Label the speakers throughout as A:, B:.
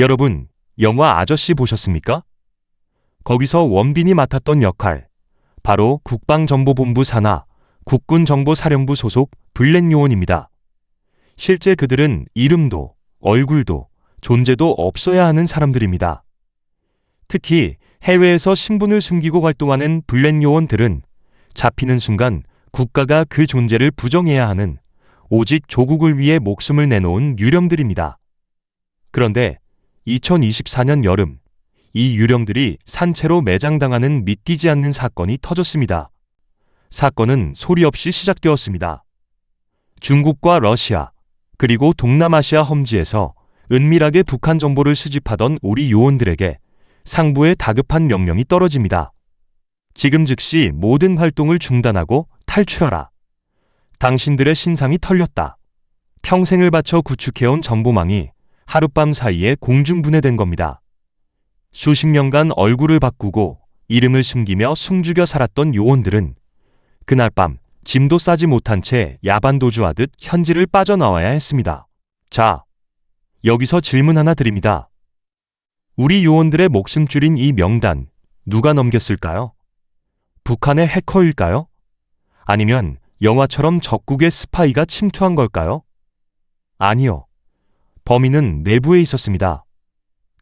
A: 여러분, 영화 아저씨 보셨습니까? 거기서 원빈이 맡았던 역할, 바로 국방정보본부 산하 국군정보사령부 소속 블랙 요원입니다. 실제 그들은 이름도, 얼굴도, 존재도 없어야 하는 사람들입니다. 특히 해외에서 신분을 숨기고 활동하는 블랙 요원들은 잡히는 순간 국가가 그 존재를 부정해야 하는, 오직 조국을 위해 목숨을 내놓은 유령들입니다. 그런데 2024년 여름, 이 유령들이 산채로 매장당하는 믿기지 않는 사건이 터졌습니다. 사건은 소리 없이 시작되었습니다. 중국과 러시아, 그리고 동남아시아 험지에서 은밀하게 북한 정보를 수집하던 우리 요원들에게 상부의 다급한 명령이 떨어집니다. 지금 즉시 모든 활동을 중단하고 탈출하라. 당신들의 신상이 털렸다. 평생을 바쳐 구축해온 정보망이 하룻밤 사이에 공중분해된 겁니다. 수십 년간 얼굴을 바꾸고 이름을 숨기며 숨죽여 살았던 요원들은 그날 밤 짐도 싸지 못한 채 야반도주하듯 현지를 빠져나와야 했습니다. 자, 여기서 질문 하나 드립니다. 우리 요원들의 목숨줄인 이 명단, 누가 넘겼을까요? 북한의 해커일까요? 아니면 영화처럼 적국의 스파이가 침투한 걸까요? 아니요. 범인은 내부에 있었습니다.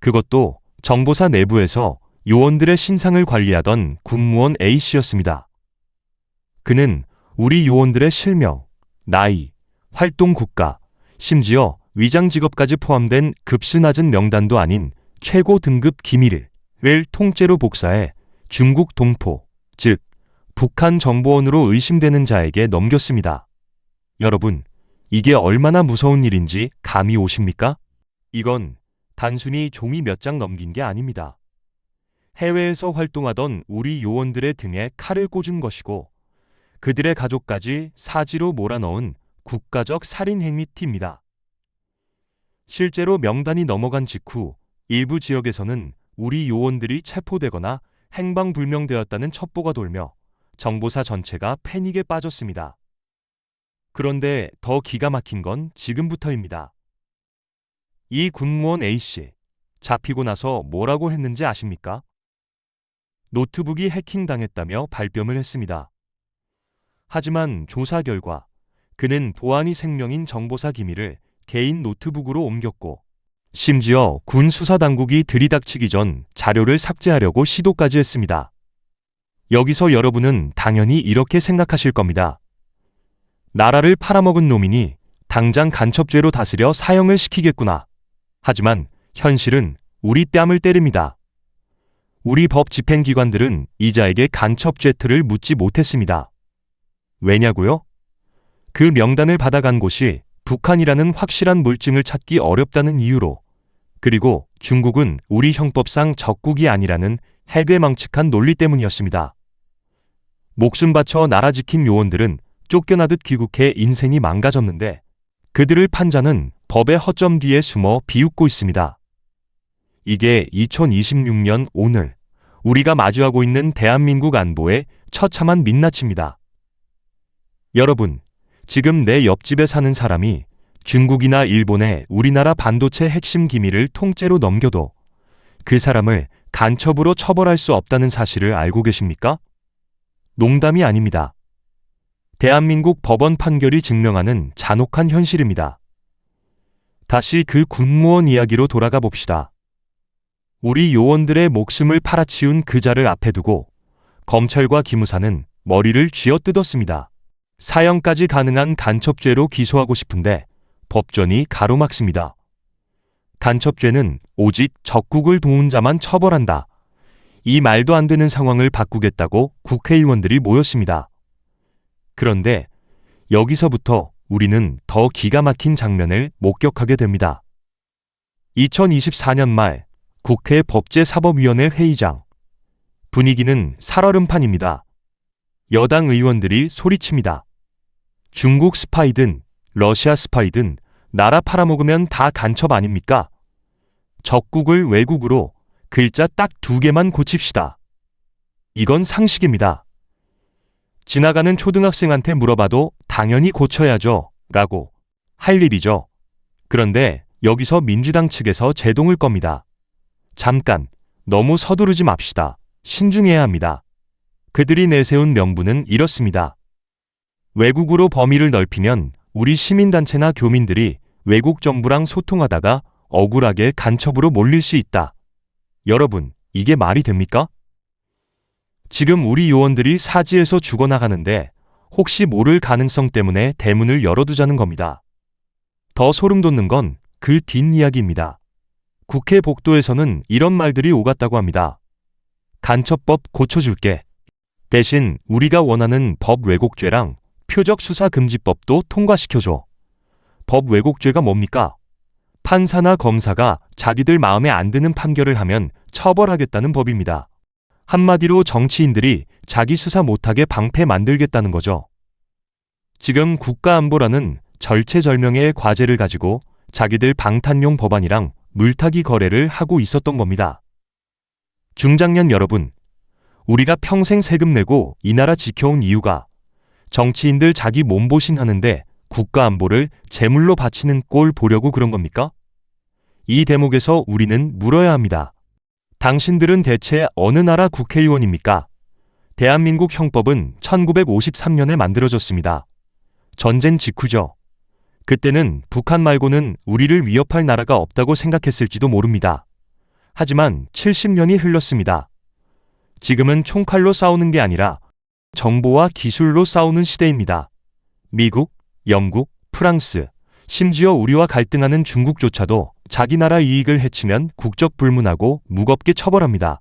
A: 그것도 정보사 내부에서 요원들의 신상을 관리하던 군무원 A씨였습니다. 그는 우리 요원들의 실명, 나이, 활동 국가, 심지어 위장 직업까지 포함된 급수 낮은 명단도 아닌 최고 등급 기밀을 통째로 복사해 중국 동포, 즉 북한 정보원으로 의심되는 자에게 넘겼습니다. 여러분, 이게 얼마나 무서운 일인지 감이 오십니까? 이건 단순히 종이 몇 장 넘긴 게 아닙니다. 해외에서 활동하던 우리 요원들의 등에 칼을 꽂은 것이고 그들의 가족까지 사지로 몰아넣은 국가적 살인 행위티입니다. 실제로 명단이 넘어간 직후 일부 지역에서는 우리 요원들이 체포되거나 행방불명되었다는 첩보가 돌며 정보사 전체가 패닉에 빠졌습니다. 그런데 더 기가 막힌 건 지금부터입니다. 이 군무원 A씨, 잡히고 나서 뭐라고 했는지 아십니까? 노트북이 해킹당했다며 발뺌을 했습니다. 하지만 조사 결과 그는 보안이 생명인 정보사 기밀을 개인 노트북으로 옮겼고 심지어 군 수사당국이 들이닥치기 전 자료를 삭제하려고 시도까지 했습니다. 여기서 여러분은 당연히 이렇게 생각하실 겁니다. 나라를 팔아먹은 놈이니 당장 간첩죄로 다스려 사형을 시키겠구나. 하지만 현실은 우리 뺨을 때립니다. 우리 법 집행기관들은 이자에게 간첩죄트를 묻지 못했습니다. 왜냐고요? 그 명단을 받아간 곳이 북한이라는 확실한 물증을 찾기 어렵다는 이유로, 그리고 중국은 우리 형법상 적국이 아니라는 해괴망측한 논리 때문이었습니다. 목숨 바쳐 나라 지킨 요원들은 쫓겨나듯 귀국해 인생이 망가졌는데 그들을 판 자는 법의 허점 뒤에 숨어 비웃고 있습니다. 이게 2026년 오늘 우리가 마주하고 있는 대한민국 안보의 처참한 민낯입니다. 여러분, 지금 내 옆집에 사는 사람이 중국이나 일본에 우리나라 반도체 핵심 기밀을 통째로 넘겨도 그 사람을 간첩으로 처벌할 수 없다는 사실을 알고 계십니까? 농담이 아닙니다. 대한민국 법원 판결이 증명하는 잔혹한 현실입니다. 다시 그 군무원 이야기로 돌아가 봅시다. 우리 요원들의 목숨을 팔아치운 그자를 앞에 두고 검찰과 기무사는 머리를 쥐어뜯었습니다. 사형까지 가능한 간첩죄로 기소하고 싶은데 법전이 가로막습니다. 간첩죄는 오직 적국을 도운 자만 처벌한다. 이 말도 안 되는 상황을 바꾸겠다고 국회의원들이 모였습니다. 그런데 여기서부터 우리는 더 기가 막힌 장면을 목격하게 됩니다. 2024년 말 국회 법제사법위원회 회의장. 분위기는 살얼음판입니다. 여당 의원들이 소리칩니다. 중국 스파이든 러시아 스파이든 나라 팔아먹으면 다 간첩 아닙니까? 적국을 외국으로 글자 딱 2개만 고칩시다. 이건 상식입니다. 지나가는 초등학생한테 물어봐도 당연히 고쳐야죠 라고 할 일이죠. 그런데 여기서 민주당 측에서 제동을 겁니다. 잠깐, 너무 서두르지 맙시다. 신중해야 합니다. 그들이 내세운 명분은 이렇습니다. 외국으로 범위를 넓히면 우리 시민단체나 교민들이 외국 정부랑 소통하다가 억울하게 간첩으로 몰릴 수 있다. 여러분, 이게 말이 됩니까? 지금 우리 요원들이 사지에서 죽어나가는데 혹시 모를 가능성 때문에 대문을 열어두자는 겁니다. 더 소름 돋는 건 그 뒷이야기입니다. 국회 복도에서는 이런 말들이 오갔다고 합니다. 간첩법 고쳐줄게. 대신 우리가 원하는 법 왜곡죄랑 표적수사금지법도 통과시켜줘. 법 왜곡죄가 뭡니까? 판사나 검사가 자기들 마음에 안 드는 판결을 하면 처벌하겠다는 법입니다. 한마디로 정치인들이 자기 수사 못하게 방패 만들겠다는 거죠. 지금 국가안보라는 절체절명의 과제를 가지고 자기들 방탄용 법안이랑 물타기 거래를 하고 있었던 겁니다. 중장년 여러분, 우리가 평생 세금 내고 이 나라 지켜온 이유가 정치인들 자기 몸보신 하는데 국가안보를 제물로 바치는 꼴 보려고 그런 겁니까? 이 대목에서 우리는 물어야 합니다. 당신들은 대체 어느 나라 국회의원입니까? 대한민국 형법은 1953년에 만들어졌습니다. 전쟁 직후죠. 그때는 북한 말고는 우리를 위협할 나라가 없다고 생각했을지도 모릅니다. 하지만 70년이 흘렀습니다. 지금은 총칼로 싸우는 게 아니라 정보와 기술로 싸우는 시대입니다. 미국, 영국, 프랑스, 심지어 우리와 갈등하는 중국조차도 자기 나라 이익을 해치면 국적 불문하고 무겁게 처벌합니다.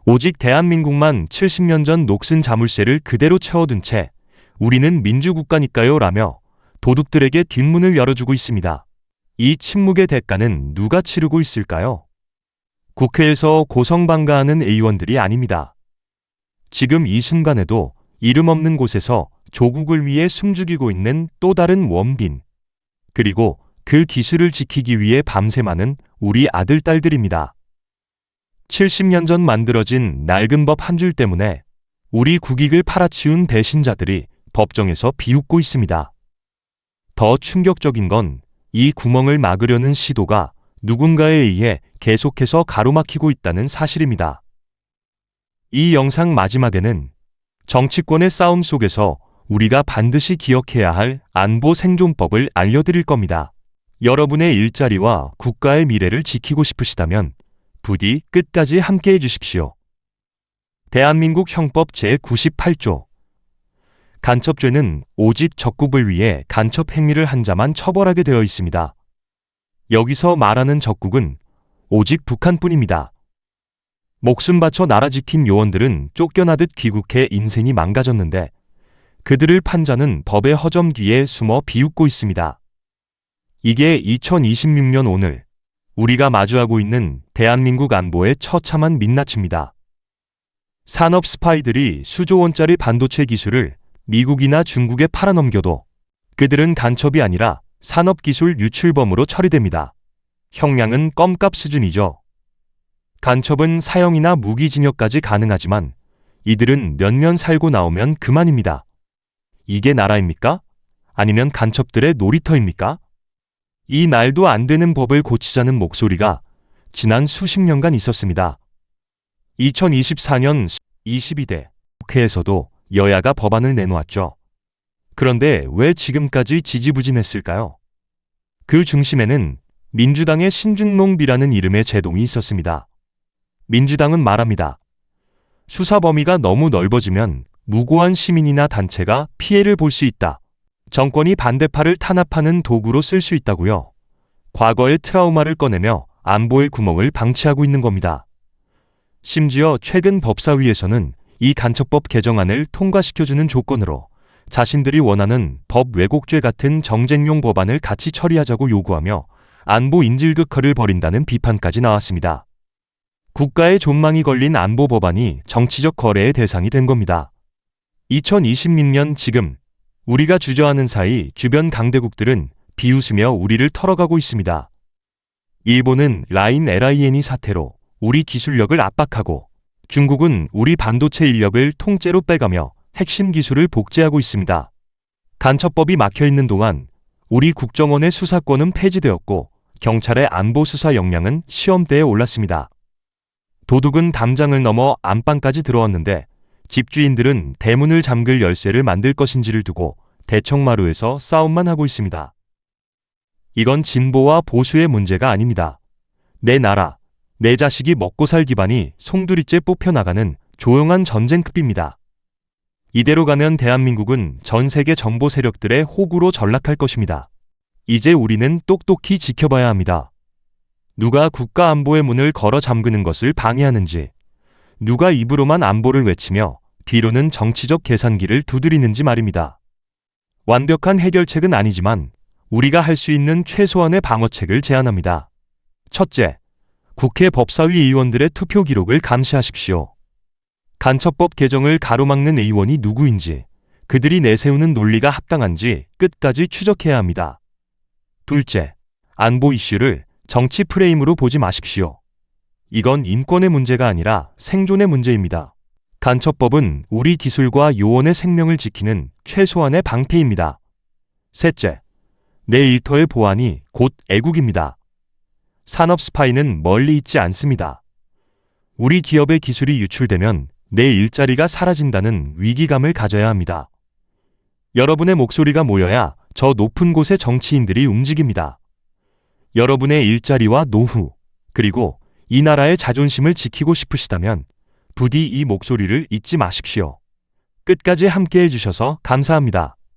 A: 오직 대한민국만 70년 전 녹슨 자물쇠를 그대로 채워둔 채 우리는 민주국가니까요 라며 도둑들에게 뒷문을 열어주고 있습니다. 이 침묵의 대가는 누가 치르고 있을까요? 국회에서 고성방가하는 의원들이 아닙니다. 지금 이 순간에도 이름 없는 곳에서 조국을 위해 숨죽이고 있는 또 다른 원빈, 그리고 그 기술을 지키기 위해 밤샘하는 우리 아들, 딸들입니다. 70년 전 만들어진 낡은 법 한 줄 때문에 우리 국익을 팔아치운 배신자들이 법정에서 비웃고 있습니다. 더 충격적인 건 이 구멍을 막으려는 시도가 누군가에 의해 계속해서 가로막히고 있다는 사실입니다. 이 영상 마지막에는 정치권의 싸움 속에서 우리가 반드시 기억해야 할 안보 생존법을 알려드릴 겁니다. 여러분의 일자리와 국가의 미래를 지키고 싶으시다면 부디 끝까지 함께해 주십시오. 대한민국 형법 제98조. 간첩죄는 오직 적국을 위해 간첩 행위를 한 자만 처벌하게 되어 있습니다. 여기서 말하는 적국은 오직 북한뿐입니다. 목숨 바쳐 나라 지킨 요원들은 쫓겨나듯 귀국해 인생이 망가졌는데 그들을 판자는 법의 허점 뒤에 숨어 비웃고 있습니다. 이게 2026년 오늘 우리가 마주하고 있는 대한민국 안보의 처참한 민낯입니다. 산업 스파이들이 수조 원짜리 반도체 기술을 미국이나 중국에 팔아넘겨도 그들은 간첩이 아니라 산업기술 유출범으로 처리됩니다. 형량은 껌값 수준이죠. 간첩은 사형이나 무기징역까지 가능하지만 이들은 몇 년 살고 나오면 그만입니다. 이게 나라입니까? 아니면 간첩들의 놀이터입니까? 이 말도 안 되는 법을 고치자는 목소리가 지난 수십 년간 있었습니다. 2024년 22대 국회에서도 여야가 법안을 내놓았죠. 그런데 왜 지금까지 지지부진했을까요? 그 중심에는 민주당의 신중농비라는 이름의 제동이 있었습니다. 민주당은 말합니다. 수사 범위가 너무 넓어지면 무고한 시민이나 단체가 피해를 볼 수 있다. 정권이 반대파를 탄압하는 도구로 쓸 수 있다고요. 과거의 트라우마를 꺼내며 안보의 구멍을 방치하고 있는 겁니다. 심지어 최근 법사위에서는 이 간첩법 개정안을 통과시켜주는 조건으로 자신들이 원하는 법 왜곡죄 같은 정쟁용 법안을 같이 처리하자고 요구하며 안보 인질극허를 벌인다는 비판까지 나왔습니다. 국가의 존망이 걸린 안보 법안이 정치적 거래의 대상이 된 겁니다. 2026년 지금 우리가 주저하는 사이 주변 강대국들은 비웃으며 우리를 털어가고 있습니다. 일본은 라인 LINE 사태로 우리 기술력을 압박하고 중국은 우리 반도체 인력을 통째로 빼가며 핵심 기술을 복제하고 있습니다. 간첩법이 막혀있는 동안 우리 국정원의 수사권은 폐지되었고 경찰의 안보 수사 역량은 시험대에 올랐습니다. 도둑은 담장을 넘어 안방까지 들어왔는데 집주인들은 대문을 잠글 열쇠를 만들 것인지를 두고 대청마루에서 싸움만 하고 있습니다. 이건 진보와 보수의 문제가 아닙니다. 내 나라, 내 자식이 먹고 살 기반이 송두리째 뽑혀나가는 조용한 전쟁급입니다. 이대로 가면 대한민국은 전 세계 정보 세력들의 호구로 전락할 것입니다. 이제 우리는 똑똑히 지켜봐야 합니다. 누가 국가 안보의 문을 걸어 잠그는 것을 방해하는지, 누가 입으로만 안보를 외치며 뒤로는 정치적 계산기를 두드리는지 말입니다. 완벽한 해결책은 아니지만 우리가 할 수 있는 최소한의 방어책을 제안합니다. 첫째, 국회 법사위 의원들의 투표 기록을 감시하십시오. 간첩법 개정을 가로막는 의원이 누구인지, 그들이 내세우는 논리가 합당한지 끝까지 추적해야 합니다. 둘째, 안보 이슈를 정치 프레임으로 보지 마십시오. 이건 인권의 문제가 아니라 생존의 문제입니다. 간첩법은 우리 기술과 요원의 생명을 지키는 최소한의 방패입니다. 셋째, 내 일터의 보안이 곧 애국입니다. 산업 스파이는 멀리 있지 않습니다. 우리 기업의 기술이 유출되면 내 일자리가 사라진다는 위기감을 가져야 합니다. 여러분의 목소리가 모여야 저 높은 곳의 정치인들이 움직입니다. 여러분의 일자리와 노후, 그리고 이 나라의 자존심을 지키고 싶으시다면 부디 이 목소리를 잊지 마십시오. 끝까지 함께 해주셔서 감사합니다.